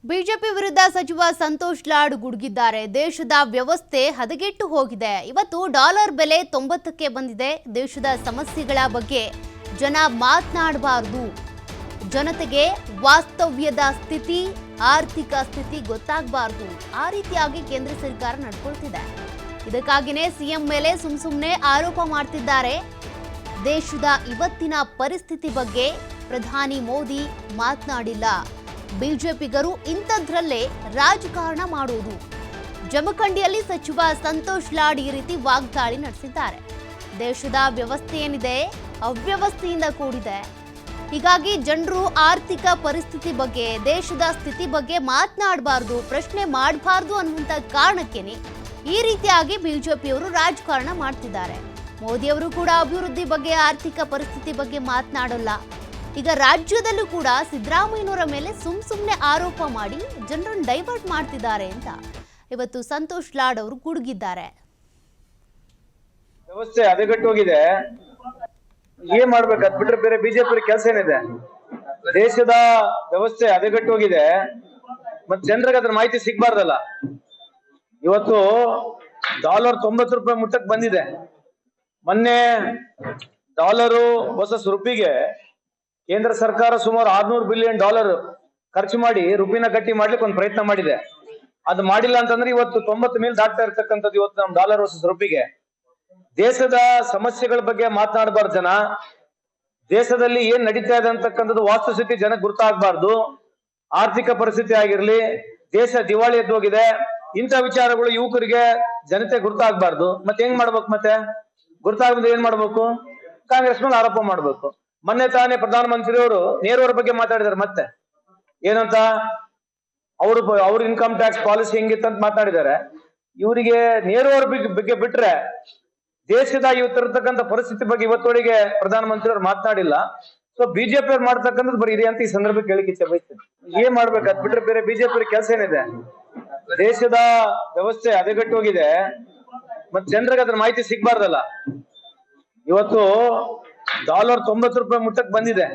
BJP ವಿರುದ್ಧ ಸಚಿವ ಸಂತೋಷ್ ಲಾಡ್ ಗುಡುಗಿದ್ದಾರೆ. ದೇಶದ ವ್ಯವಸ್ಥೆ ಹದಗೆಟ್ಟು ಹೋಗಿದೆ. ಇವತ್ತು ಡಾಲರ್ ಬೆಲೆ 90ಕ್ಕೆ ಬಂದಿದೆ. ದೇಶದ ಸಮಸ್ಯೆಗಳ ಬಗ್ಗೆ ಜನ ಮಾತನಾಡಬಾರದು. ಜನತೆಗೆ ವಾಸ್ತವ್ಯದ ಸ್ಥಿತಿ, ಆರ್ಥಿಕ ಸ್ಥಿತಿ ಗೊತ್ತಾಗಬಾರದು. ಆ ರೀತಿಯಾಗಿ ಕೇಂದ್ರ ಸರ್ಕಾರ ನಡ್ಕೊಳ್ತಿದೆ. ಇದಕ್ಕಾಗಿಯೇ ಸಿಎಂ ಮೇಲೆ ಸುಮ್ಮನೆ ಆರೋಪ ಮಾಡ್ತಿದ್ದಾರೆ. ದೇಶದ ಇವತ್ತಿನ ಪರಿಸ್ಥಿತಿ ಬಗ್ಗೆ ಪ್ರಧಾನಿ ಮೋದಿ ಮಾತನಾಡಿಲ್ಲ. ಬಿಜೆಪಿಗರು ಇಂಥದ್ರಲ್ಲೇ ರಾಜಕಾರಣ ಮಾಡುವುದು. ಜಮಖಂಡಿಯಲ್ಲಿ ಸಚಿವ ಸಂತೋಷ್ ಲಾಡ್ ಈ ರೀತಿ ವಾಗ್ದಾಳಿ ನಡೆಸಿದ್ದಾರೆ. ದೇಶದ ವ್ಯವಸ್ಥೆ ಏನಿದೆ ಅವ್ಯವಸ್ಥೆಯಿಂದ ಕೂಡಿದೆ. ಹೀಗಾಗಿ ಜನರು ಆರ್ಥಿಕ ಪರಿಸ್ಥಿತಿ ಬಗ್ಗೆ, ದೇಶದ ಸ್ಥಿತಿ ಬಗ್ಗೆ ಮಾತನಾಡಬಾರ್ದು, ಪ್ರಶ್ನೆ ಮಾಡಬಾರ್ದು ಅನ್ನುವಂಥ ಕಾರಣಕ್ಕೇನೆ ಈ ರೀತಿಯಾಗಿ ಬಿಜೆಪಿಯವರು ರಾಜಕಾರಣ ಮಾಡ್ತಿದ್ದಾರೆ. ಮೋದಿಯವರು ಕೂಡ ಅಭಿವೃದ್ಧಿ ಬಗ್ಗೆ, ಆರ್ಥಿಕ ಪರಿಸ್ಥಿತಿ ಬಗ್ಗೆ ಮಾತನಾಡಲ್ಲ. ಈಗ ರಾಜ್ಯದಲ್ಲೂ ಕೂಡ ಸಿದ್ದರಾಮಯ್ಯನವರ ಮೇಲೆ ಸುಮ್ಮನೆ ಆರೋಪ ಮಾಡಿ ಜನರನ್ನು ಡೈವರ್ಟ್ ಮಾಡ್ತಿದ್ದಾರೆ ಅಂತ ಇವತ್ತು ಸಂತೋಷ್ ಲಾಡ್ ಅವರು ಗುಡುಗಿದ್ದಾರೆ. ವ್ಯವಸ್ಥೆ ಹದಗೆಟ್ಟು ಹೋಗಿದೆ. ಏನ್ ಮಾಡ್ಬೇಕು ಅದ್ ಬಿಟ್ರೆ ಬೇರೆ ಬಿಜೆಪಿ ಕೆಲಸ ಏನಿದೆ? ದೇಶದ ವ್ಯವಸ್ಥೆ ಹದಗೆಟ್ಟು ಹೋಗಿದೆ. ಮತ್ ಜನರಿಗೆ ಅದ್ರ ಮಾಹಿತಿ ಸಿಗ್ಬಾರ್ದಲ್ಲ. ಇವತ್ತು ಡಾಲರ್ 90 ರೂಪಾಯಿ ಮುಟ್ಟಕ್ ಬಂದಿದೆ. ಮೊನ್ನೆ ಡಾಲರು ವರ್ಸಸ್ ರುಪಿಗೆ ಕೇಂದ್ರ ಸರ್ಕಾರ ಸುಮಾರು $600 ಬಿಲಿಯನ್ ಖರ್ಚು ಮಾಡಿ ರುಪಿನ ಗಟ್ಟಿ ಮಾಡ್ಲಿಕ್ಕೆ ಒಂದು ಪ್ರಯತ್ನ ಮಾಡಿದೆ. ಅದು ಮಾಡಿಲ್ಲ ಅಂತಂದ್ರೆ ಇವತ್ತು 90 ಮೇಲೆ ದಾಟ್ತಾ ಇರ್ತಕ್ಕಂಥದ್ದು ಇವತ್ತು ನಮ್ ಡಾಲರ್ ವರ್ಸಸ್ ರುಪಿಗೆ. ದೇಶದ ಸಮಸ್ಯೆಗಳ ಬಗ್ಗೆ ಮಾತನಾಡಬಾರ್ದು ಜನ. ದೇಶದಲ್ಲಿ ಏನ್ ನಡೀತಾ ಇದೆ ಅಂತಕ್ಕಂಥದ್ದು ವಾಸ್ತುಸ್ಥಿತಿ ಜನಕ್ಕೆ ಗುರ್ತಾಗಬಾರ್ದು. ಆರ್ಥಿಕ ಪರಿಸ್ಥಿತಿ ಆಗಿರ್ಲಿ, ದೇಶ ದಿವಾಳಿ ಎದ್ದೋಗಿದೆ. ಇಂಥ ವಿಚಾರಗಳು ಯುವಕರಿಗೆ, ಜನತೆ ಗುರ್ತಾಗಬಾರ್ದು. ಮತ್ತೆ ಹೆಂಗ್ ಮಾಡ್ಬೇಕು? ಮತ್ತೆ ಗುರ್ತಾಗದೆ ಏನ್ ಮಾಡ್ಬೇಕು? ಕಾಂಗ್ರೆಸ್ ಮೇಲೆ ಆರೋಪ ಮಾಡ್ಬೇಕು. ಮೊನ್ನೆ ತಾನೇ ಪ್ರಧಾನಮಂತ್ರಿಯವರು ನೇರವರ ಬಗ್ಗೆ ಮಾತಾಡಿದಾರೆ. ಮತ್ತೆ ಏನಂತ ಅವ್ರ ಇನ್ಕಮ್ ಟ್ಯಾಕ್ಸ್ ಪಾಲಿಸಿ ಹೆಂಗಿತ್ತಂತ ಮಾತಾಡಿದ್ದಾರೆ. ಇವರಿಗೆ ನೇರವರ ಬಗ್ಗೆ ಬಿಟ್ರೆ ದೇಶದ ಇವತ್ತಿರತಕ್ಕಂಥ ಪರಿಸ್ಥಿತಿ ಬಗ್ಗೆ ಇವತ್ತೊಳಗೆ ಪ್ರಧಾನಮಂತ್ರಿಯವರು ಮಾತನಾಡಿಲ್ಲ. ಸೊ ಬಿಜೆಪಿ ಅವ್ರು ಮಾಡ್ತಕ್ಕಂಥದ್ದು ಬರೀ ಇದೆ ಅಂತ ಈ ಸಂದರ್ಭಕ್ಕೆ ಹೇಳಿಕೆ ಇಚ್ಛೆ ಬಯಸ್ತೇನೆ. ಏನ್ ಮಾಡ್ಬೇಕು ಅದ್ ಬಿಟ್ರೆ ಬೇರೆ ಬಿಜೆಪಿ ಕೆಲಸ ಏನಿದೆ? ದೇಶದ ವ್ಯವಸ್ಥೆ ಹದಗೆಟ್ಟು ಹೋಗಿದೆ. ಮತ್ ಜನರಿಗೆ ಅದ್ರ ಮಾಹಿತಿ ಸಿಗ್ಬಾರ್ದಲ್ಲ. ಇವತ್ತು ಡಾಲರ್ 90 ರೂಪಾಯಿ ಮುಟ್ಟಕ್ ಬಂದಿದೆ.